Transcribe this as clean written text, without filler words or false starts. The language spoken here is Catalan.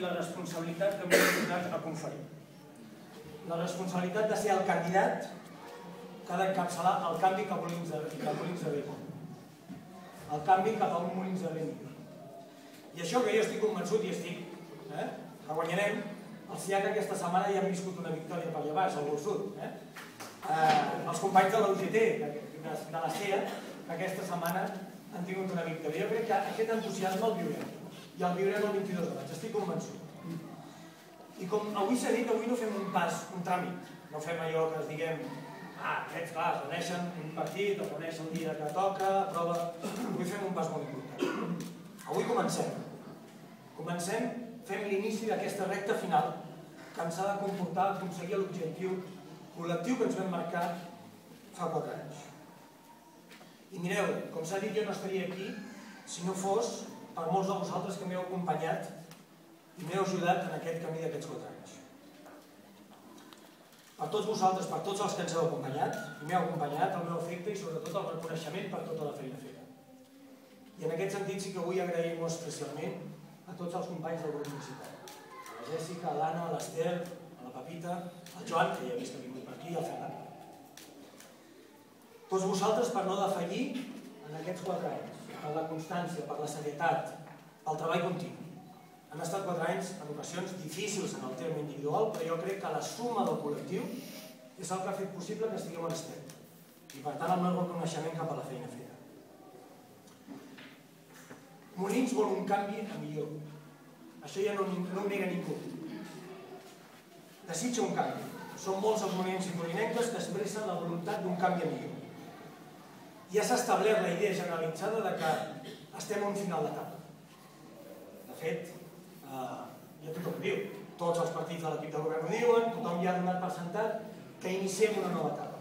la responsabilitat que m'he portat a conferir. La responsabilitat de ser el candidat que ha d'encapçalar el canvi cap a Molins de Rei. El canvi cap a un Molins de Rei millor. I això que jo estic convençut i estic, que guanyarem, els SIAC aquesta setmana ja han viscut una victòria per allà baix, al Vol Sud. Els companys de la UGT, de la CEA, que aquesta setmana han tingut una victòria. Jo crec que aquest entusiasme el viurem. I el viurem el 22 de maig, estic convençut. I com avui s'ha dit, avui no fem un pas, un tràmit. No fem allò que es diguem, aquests, clar, es reuneixen un partit, es reuneixen el dia que toca, prova... Avui fem un pas molt important. Avui comencem. Comencem, fem l'inici d'aquesta recta final que ens ha de comportar aconseguir l'objectiu col·lectiu que ens vam marcar fa 4 anys. I mireu, com s'ha dit, jo no estaria aquí si no fos per molts de vosaltres que m'heu acompanyat i m'heu ajudat en aquest camí d'aquests 4 anys. Per tots vosaltres, per tots els que ens heu acompanyat, i m'heu acompanyat, el meu afecte i sobretot el reconeixement per tota la feina feta. I en aquest sentit sí que vull agrair molt especialment a tots els companys del grup municipal. A la Jèssica, a l'Anna, a l'Ester, a la Pepita, al Joan, que ja he vist que ha vingut per aquí, i al Ferran. Tots vosaltres per no defallir en aquests 4 anys, per la constància, per la serietat, pel treball continu. Han estat 4 anys, en ocasions, difícils en el terme individual, però jo crec que la suma del col·lectiu és el que ha fet possible que estiguem on estem. I per tant el meu reconeixement cap a la feina feta. Molins vol un canvi a millor. Això ja no ho nega ningú. Desitja un canvi. Són molts els molinencs i molinenques que expressen la voluntat d'un canvi a millor. Ja s'ha establert la idea generalitzada de que estem a un final d'etapa. De fet, ja tothom ho diu. Tots els partits de l'equip de govern ho diuen, tothom ja ha donat per sentat que iniciem una nova etapa.